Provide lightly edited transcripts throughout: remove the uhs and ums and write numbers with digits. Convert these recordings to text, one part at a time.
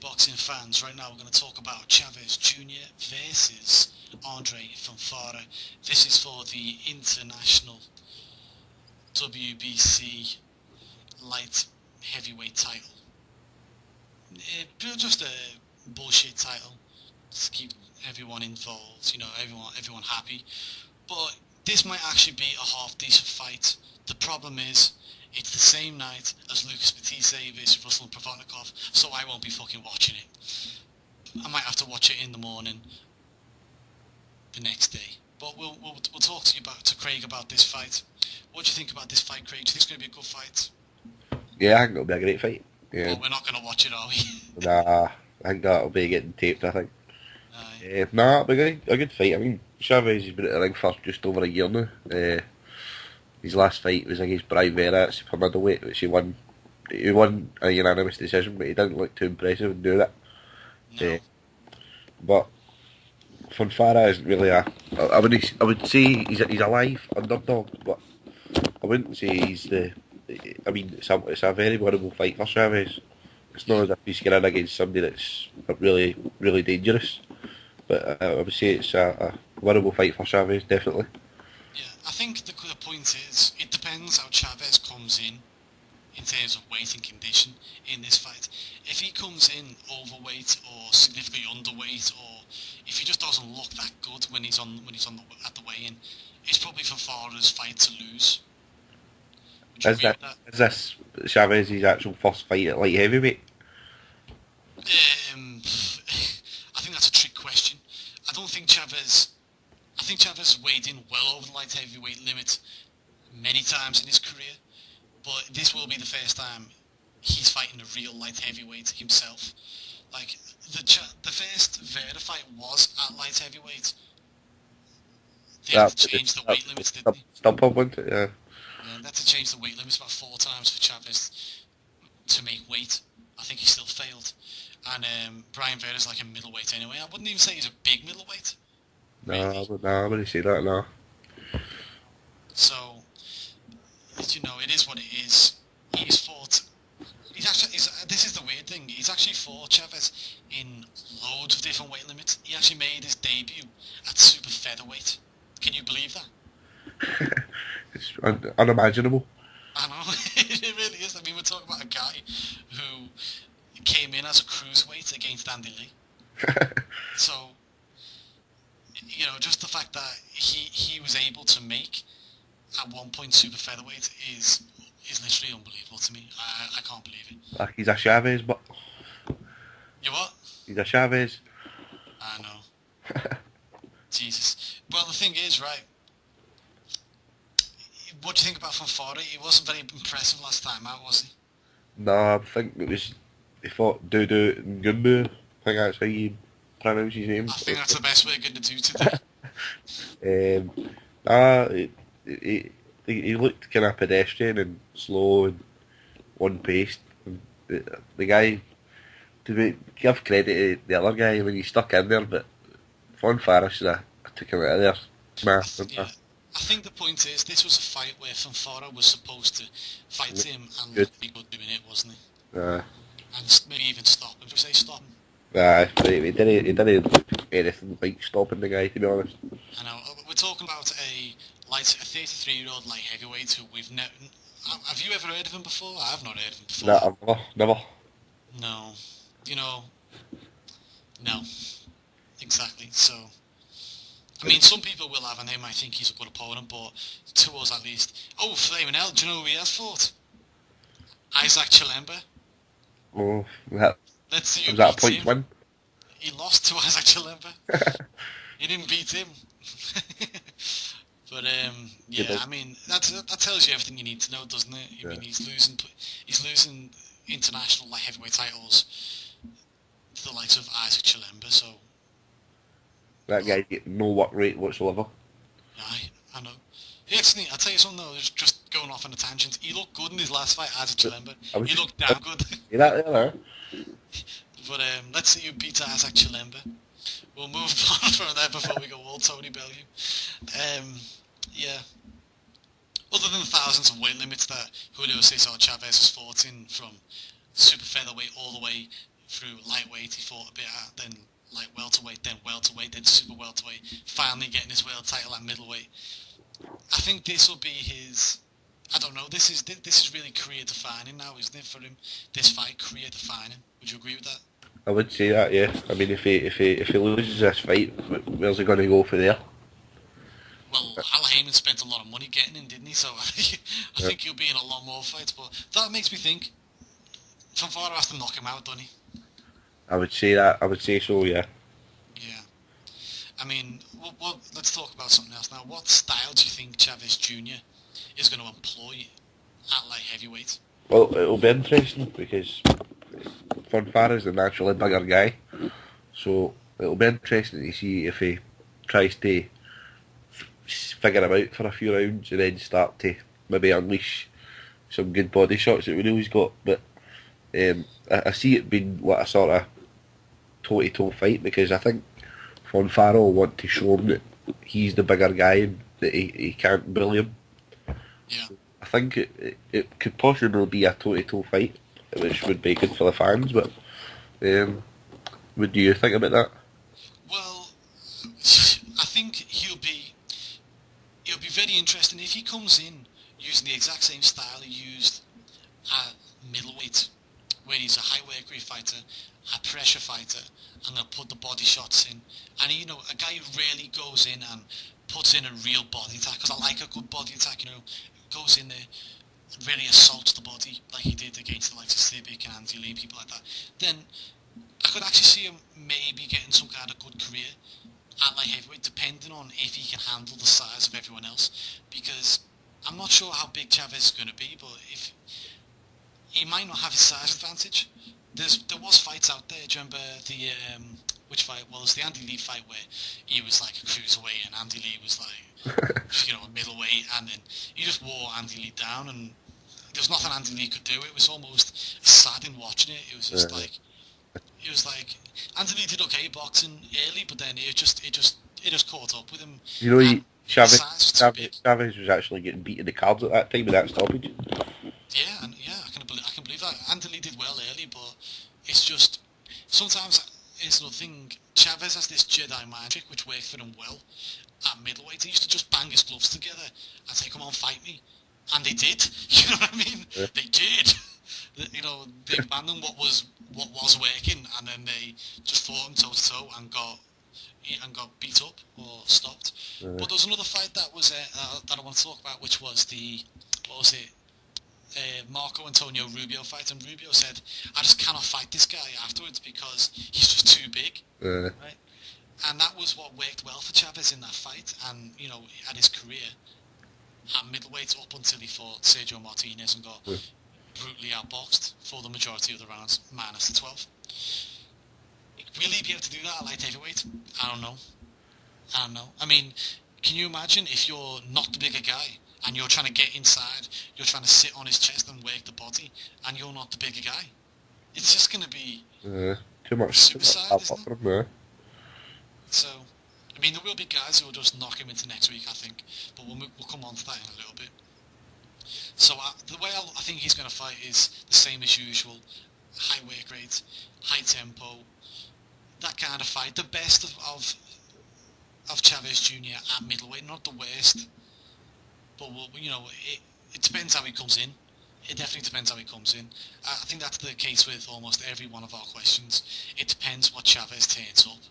boxing fans, right now we're going to talk about Chavez Jr. versus Andrzej Fonfara. This is for the international WBC light heavyweight title. Just a bullshit title to keep everyone involved, everyone happy. But this might actually be a half decent fight. The problem is, it's the same night as Lucas Batiste versus Russell Provodnikov, so I won't be fucking watching it. I might have to watch it in the morning, the next day. But we'll talk to Craig about this fight. What do you think about this fight, Craig? Do you think it's going to be a good fight? Yeah, I think it'll be a great fight. Yeah. Well, we're not going to watch it, are we? Nah, I think that'll be getting taped, I think. Aye. Nah, it'll be a good fight. I mean, Chavez has been at the ring for just over a year now. His last fight was against Vera at super middleweight, which he won. He won a unanimous decision, but he didn't look too impressive in doing it. No. But Fonfara isn't really I would say he's a live underdog, but I wouldn't say he's the. I mean, it's a very winnable fight for Chavez. It's not as if he's going in against somebody that's really, really dangerous. But I would say it's a winnable fight for Chavez, definitely. Yeah, I think the point is, it depends how Chavez comes in terms of weight and condition in this fight. If he comes in overweight or significantly underweight, or if he just doesn't look that good when he's at the weigh-in, it's probably Fonfara's fight to lose. Would you agree with that? Is this Chavez's actual first fight at light heavyweight? I think that's a trick question. I think Chavez has weighed in well over the light heavyweight limit many times in his career, but this will be the first time he's fighting a real light heavyweight himself. Like, the first Vera fight was at light heavyweight. They had to change the weight limits, didn't they? Stump up, wasn't it? Yeah. Yeah, they had to change the weight limits about 4 times for Chavez to make weight. I think he still failed. And Brian Vera's like a middleweight anyway. I wouldn't even say he's a big middleweight. No, I wouldn't say that, no. So, it is what it is. He's fought. This is the weird thing. He's actually fought Chavez in loads of different weight limits. He actually made his debut at super featherweight. Can you believe that? It's unimaginable. I know, it really is. I mean, we're talking about a guy who came in as a cruiserweight against Andy Lee. So, just the fact that he was able to make at one point super featherweight is literally unbelievable to me. I can't believe it. Like, he's a Chavez, but... You what? He's a Chavez. I know. Jesus. Well, the thing is, right, what do you think about Fonfara? He wasn't very impressive last time out, was he? No, I think it was... He fought Dudu Ngunbu. I think that's how you pronounce his name. I think that's the best way good to do today. He looked kind of pedestrian and slow and one-paced. The guy, give credit to the other guy when he stuck in there, but Fonfara should have took him out of there. Yeah. I think the point is, this was a fight where Fonfara was supposed to fight him and Good. be good doing it, wasn't he? And maybe even stop him. Did you say stop him? he didn't look anything like stopping the guy, to be honest. I know. We're talking about a 33-year-old light heavyweight who we've never... Have you ever heard of him before? I've not heard of him before. No, never. No. No. Exactly. So, I mean, some people will have, and they might think he's a good opponent, but to us at least... Oh, flaming hell, do you know who he has fought? Isaac Chilemba. Oh, Let's see who was that a beats point him. win? He lost to Isaac Chilemba. He didn't beat him. But yeah, I mean that tells you everything you need to know, doesn't it? I mean, he's losing international light heavyweight titles to the likes of Isaac Chilemba. So That guy's getting no work rate whatsoever. I know. Actually, I'll tell you something though. Just going off on a tangent. He looked good in his last fight, Isaac Chilemba. He looked damn good. You that there? But let's see who beats Isaac Chilemba. We'll move on from there before we go all Tony Bellew. Yeah. Other than the thousands of weight limits that Julio Cesar Chavez has fought in, from super featherweight all the way through lightweight. He fought a bit at then light welterweight, then super welterweight. Finally getting his world title at middleweight. I think this will be his. I don't know. This is really career defining now, isn't it, for him? This fight career defining. Would you agree with that? I would say that, yeah. I mean, if he loses this fight, where's he going to go for there? Well, Al Heyman spent a lot of money getting him, didn't he? So I think he'll be in a lot more fights. But that makes me think Fonfara has to knock him out, doesn't he? I would say that. I would say so, yeah. Yeah. I mean, let's talk about something else now. What style do you think Chavez Jr. is going to employ at light heavyweight? Well, it'll be interesting because Fonfara's a naturally bigger guy, so it'll be interesting to see if he tries to figure him out for a few rounds and then start to maybe unleash some good body shots that we know he's got. But I see it being like a sort of toe-to-toe fight because I think Fonfara will want to show him that he's the bigger guy and that he can't bully him. Yeah. I think it could possibly be a toe-to-toe fight, which would be good for the fans, but what do you think about that? Well, I think he'll be very interesting if he comes in using the exact same style he used at middleweight, where he's a high work rate fighter, a pressure fighter, and they'll put the body shots in. And a guy who really goes in and puts in a real body attack, because I like a good body attack, goes in there, really assaults the body like he did against the likes of Cibic and Andy Lee, people like that. Then I could actually see him maybe getting some kind of good career at light heavyweight, depending on if he can handle the size of everyone else. Because I'm not sure how big Chavez is going to be, but if he might not have his size advantage. There was fights out there. Do you remember which fight? Well, it was the Andy Lee fight where he was like a cruiserweight and Andy Lee was like a middleweight, and then he just wore Andy Lee down, and there was nothing Andy Lee could do. It was almost sad in watching it. It was just like Andy Lee did okay boxing early, but then it just caught up with him. Chavez was actually getting beat in the cards at that time with that stoppage. Yeah, I can believe that. Andy Lee did well early, but it's just sometimes it's another thing. Chavez has this Jedi mind trick which worked for him well at middleweight. He used to just bang his gloves together and say, "Come on, fight me," and they did. You know what I mean? Yeah. They did. They abandoned what was working, and then they just fought him toe to toe and got beat up or stopped. Yeah. But there was another fight that was that I want to talk about, which was Marco Antonio Rubio fight, and Rubio said, "I just cannot fight this guy afterwards because he's just too big." Right? And that was what worked well for Chavez in that fight, and at his career at middleweight up until he fought Sergio Martinez and got brutally outboxed for the majority of the rounds, minus the 12. Will he be able to do that at light heavyweight? I don't know. I mean, can you imagine if you're not the bigger guy and you're trying to get inside, you're trying to sit on his chest and work the body, and you're not the bigger guy? It's just going to be too much suicide, isn't it? So, I mean, there will be guys who will just knock him into next week, I think, but we'll come on to that in a little bit. So the way I think he's going to fight is the same as usual: high work rate, high tempo, that kind of fight. The best of Chavez Jr. at middleweight, not the worst. But it depends how he comes in. It definitely depends how he comes in. I think that's the case with almost every one of our questions. It depends what Chavez turns up.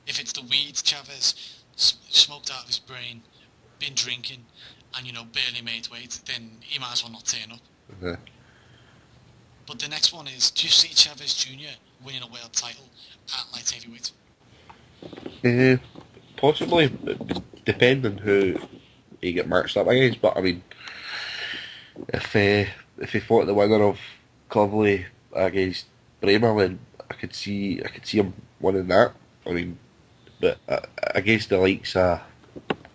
If it's the weed Chavez, smoked out of his brain, been drinking, and barely made weight, then he might as well not turn up. But the next one is: do you see Chavez Jr. winning a world title at light heavyweight? Possibly, depending who he get matched up against. But I mean, if he fought the winner of Kovalev against Bremer, then I could see him winning that. I mean, but against the likes of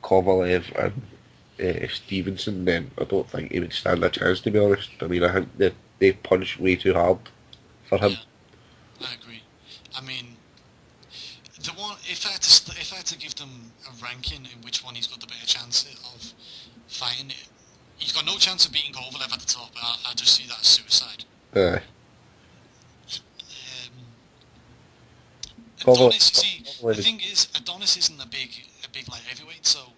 Kovalev and Stevenson, then I don't think he would stand a chance, to be honest. I mean, I think they punch way too hard for him. Yeah, I agree. I mean, the one, if I had to give them a ranking in which one he's got the better chance of fighting, he's got no chance of beating Kovalev at the top. I just see that as suicide. Adonis, you see, the Kovalev thing is, Adonis isn't a big light heavyweight, so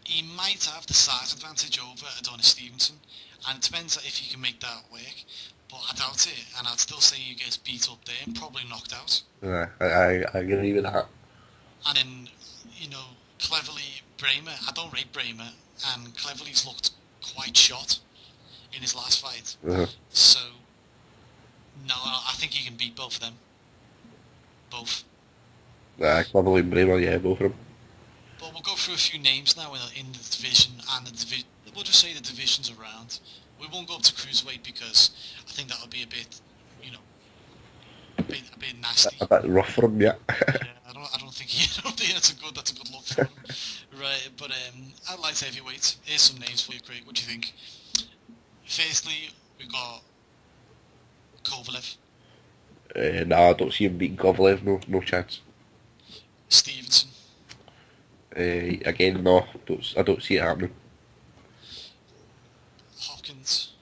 he might have the size advantage over Adonis Stevenson, and it depends if he can make that work. But I doubt it, and I'd still say he gets beat up there and probably knocked out. Yeah, I agree with that. And then, cleverly, Bramer, I don't rate Bramer, and cleverly's looked quite shot in his last fight. Uh-huh. So, no, I think he can beat both of them. Both. Cleverly and Bramer, yeah, both of them. But we'll go through a few names now in the division, and we'll just say the divisions around. We won't go up to cruiserweight because I think that would be a bit, a bit nasty. A bit rough for him, yeah. Yeah, I don't think that's a good look for him. Right, but at light heavyweight, here's some names for you, Craig. What do you think? Firstly, we've got Kovalev, Nah, I don't see him beating Kovalev, no chance. Stevenson, Again, no, I don't see it happening. Hopkins,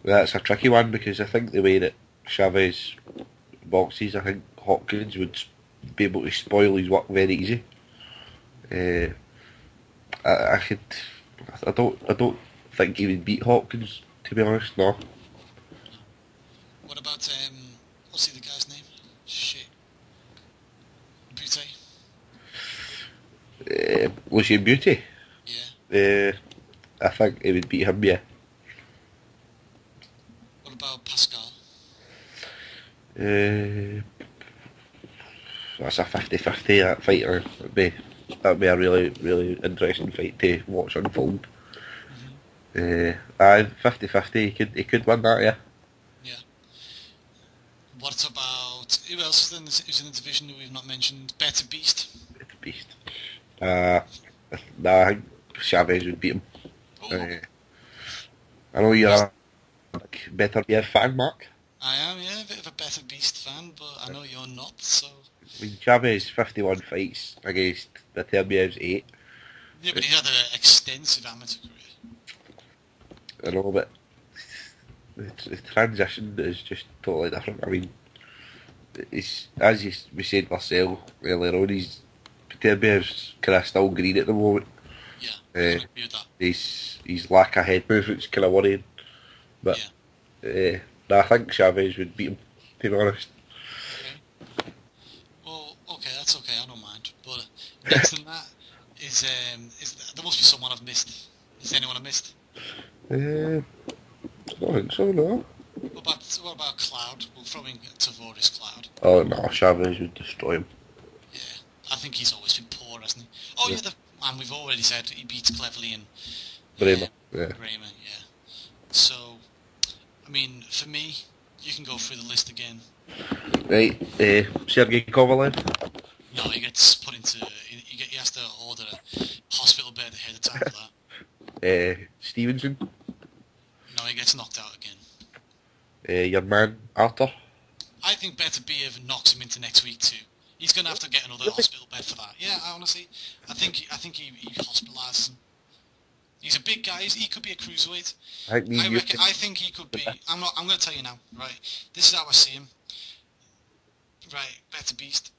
That's a tricky one because I think the way that Chavez boxes, I think Hopkins would be able to spoil his work very easy. I don't think he would beat Hopkins, to be honest. No. What about, what's the other guy's name? Shit. Butte? Lucien Beauty. Yeah. I think he would beat him. Yeah. What about Pascal? That's a 50-50 that fight. That'd be a really, really interesting fight to watch unfold. Aye, 50-50. He could win that. Yeah. Yeah. What about, who else is in the division that we've not mentioned? Better Beast? It's a beast. Nah, I think Chavez would beat him. Oh, I know you're a better fan, Mark. I am, yeah, a bit of a Better Beast fan, but I know you're not, so... I mean, Chavez 51 fights against Beterbiev's 8. Yeah, but he had an extensive amateur career. I know, but the transition is just totally different. I mean, we said Marcel earlier on, Beterbiev's kind of still green at the moment. Yeah, I agree with that. His lack of head movement's kind of worrying. But I think Chavez would beat him, to be honest. Okay. Well, okay, that's okay, I don't mind. But next than that is there must be someone I've missed. Is there anyone I missed? I don't think so, no. What about Cloud? We'll throw in Tavoris Cloud. Oh no, Chavez would destroy him. Yeah, I think he's always been poor, hasn't he? Oh yeah, and we've already said he beats Cleverly and Bramer, yeah. Bramer, yeah. So, I mean, for me, you can go through the list again. Right, Sergey Kovalev. No, he gets put into. He has to order a hospital bed ahead of time for that. Stevenson. No, he gets knocked out again. Your man, Arthur. I think Beterbiev knocks him into next week too. He's going to have to get another hospital bed for that. Yeah, honestly, I think he hospitalises him. He's a big guy. He could be a cruiserweight. I think he could be. I'm going to tell you now. Right, this is how I see him. Right, Better Beast,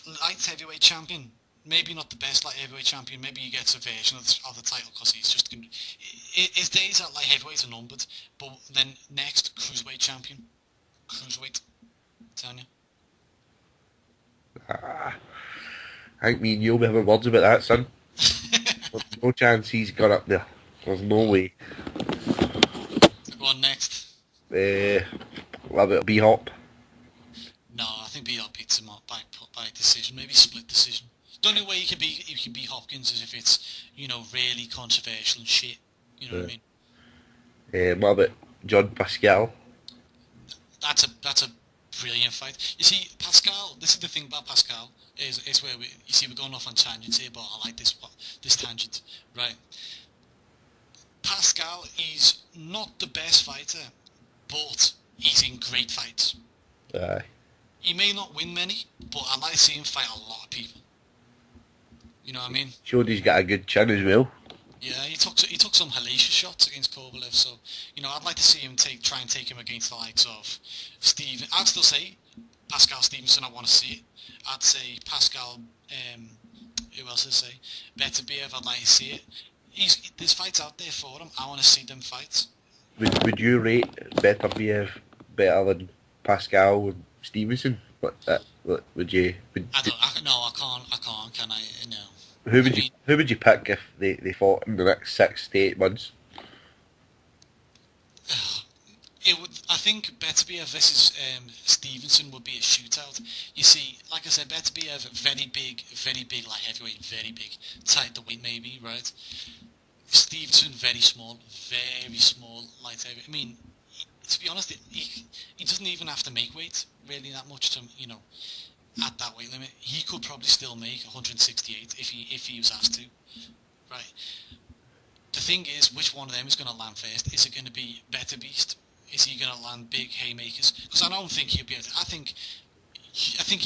light heavyweight champion. Maybe not the best light heavyweight champion. Maybe he gets a version of the title because he's just his days at light heavyweight are numbered. But then next, cruiserweight champion. Cruiserweight. I'm telling you. I think me and you'll be having words about that, son. There's no chance he's got up there. There's no way. So go on next. Love it, B-Hop. No, I think B-Hop beats him up by decision, maybe split decision. The only way he can beat Hopkins is if it's, really controversial and shit. You know what I mean? What about John Pascal? That's a brilliant fight. You see, Pascal, this is the thing about Pascal, is where we're going off on tangents here, but I like this tangent, right? Pascal is not the best fighter, but he's in great fights. Aye. He may not win many, but I like to see him fight a lot of people. You know what I mean? Showed he's got a good chin as well. Yeah, he took some hellacious shots against Kovalev, so I'd like to see him try and take him against the likes of Steve. I'd still say Pascal Stevenson, I want to see it. I'd say Pascal, who else I say? Beterbiev, I'd like to see it. There's fights out there for him. I want to see them fights. Would you rate Beterbiev better than Pascal and Stevenson? Would you? I can't. Can I? No. Who would you pick if they fought in the next 6 to 8 months? I think Beterbiev versus Stevenson would be a shootout. You see, like I said, Beterbiev very big light heavyweight, very big, tight the weight maybe, right? Stevenson very small light heavyweight. I mean, to be honest, he doesn't even have to make weight really that much to at that weight limit. He could probably still make 168 if he was asked to, right? The thing is, which one of them is going to land first? Is it going to be Beterbiev? Is he going to land big haymakers? Because I don't think he'll be able to. I think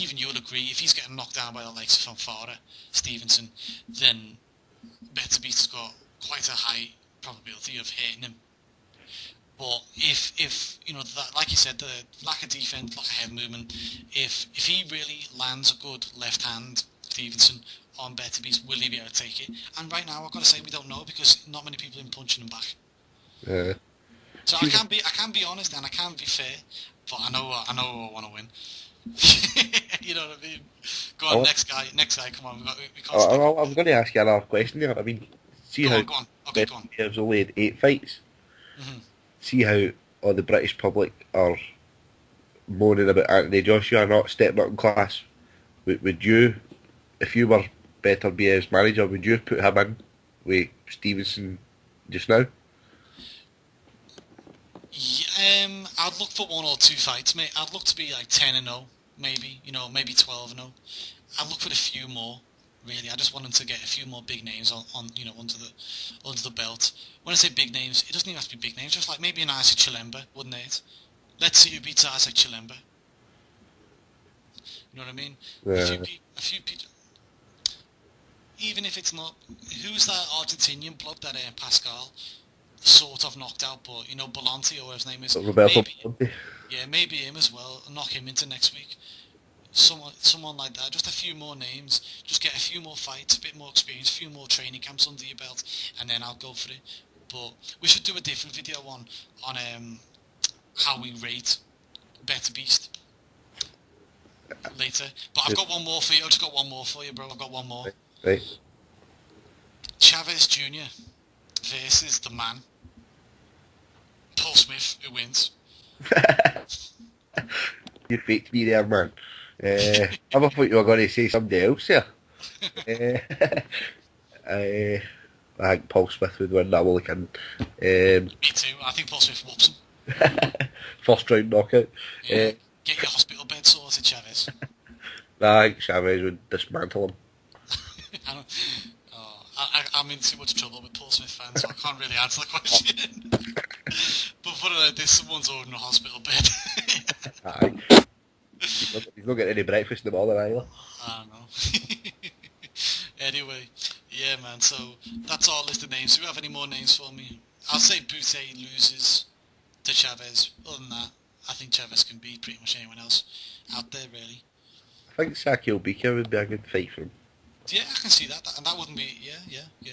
even you'll agree, if he's getting knocked down by the likes of Fonfara, Stevenson, then Beterbiev has got quite a high probability of hitting him. But if that, like you said, the lack of defense, lack of head movement, if he really lands a good left hand, Stevenson, on Beterbiev, will he be able to take it? And right now, I've got to say we don't know because not many people have been punching him back. Yeah. So I can be honest and I can be fair, but I know I want to win. You know what I mean? Go on, next guy. Come on, we can't. I'm going to ask you another question here. I mean, see how go on. Okay, go on. Beterbiev only had 8 fights. Mm-hmm. See how all the British public are moaning about Anthony Joshua not stepping up in class. Would you, if you were Beterbiev's manager, would you put him in with Stevenson just now? Yeah, I'd look for 1 or 2 fights, mate. I'd look to be like 10-0, maybe. Maybe 12-0. I'd look for a few more. Really, I just want him to get a few more big names on under the belt. When I say big names, it doesn't even have to be big names. Just like maybe an Isaac Chilemba, wouldn't it? Let's see who beats Isaac Chilemba. You know what I mean? Yeah. A few people. Even if it's not, who's that Argentinian bloke that Pascal sort of knocked out, but Belanti or whatever his name is. Roberto Belanti. Yeah, maybe him as well. Knock him into next week. Someone like that. Just a few more names. Just get a few more fights, a bit more experience, a few more training camps under your belt, and then I'll go for it. But we should do a different video on how we rate Beterbiev later. But I've got one more for you. I've just got one more for you, bro. I've got one more. Right. Chavez Jr. versus the man. Paul Smith, who wins. You faked me there, man. I thought you were going to say somebody else there. I think Paul Smith would win that weekend. Me too. I think Paul Smith whoops him. First round knockout. Yeah. Get your hospital bed sorted, Chavez. I think Chavez would dismantle him. I'm in too much trouble with Paul Smith fans, so I can't really answer the question. But put it like this, someone's ordering a hospital bed. Aye. He's not getting any breakfast in the morning either. I don't know. Anyway, yeah, man, so that's our list of names. Do you have any more names for me? I'll say Bute loses to Chavez. Other than that, I think Chavez can beat pretty much anyone else out there, really. I think Sakio Bika would be a good fight for him. Yeah, I can see that. And that wouldn't be... Yeah.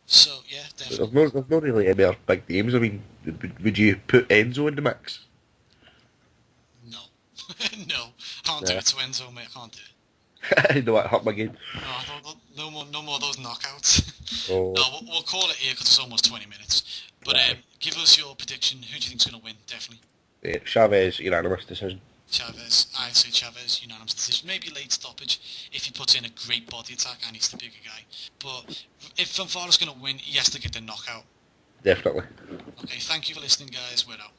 So, yeah, definitely. There's not really any other big names. I mean, would you put Enzo in the mix? No. No. Can't do it to Enzo, mate. I can't do it. I know what hurt my game. No more of those knockouts. Oh. No, we'll call it here because it's almost 20 minutes. But give us your prediction. Who do you think's going to win? Definitely. Chavez, unanimous decision. Chavez. I'd say Chavez, unanimous decision. Maybe late stoppage if he puts in a great body attack and he's the bigger guy. But if Fonfara's going to win, he has to get the knockout. Definitely. Okay, thank you for listening, guys. We're out.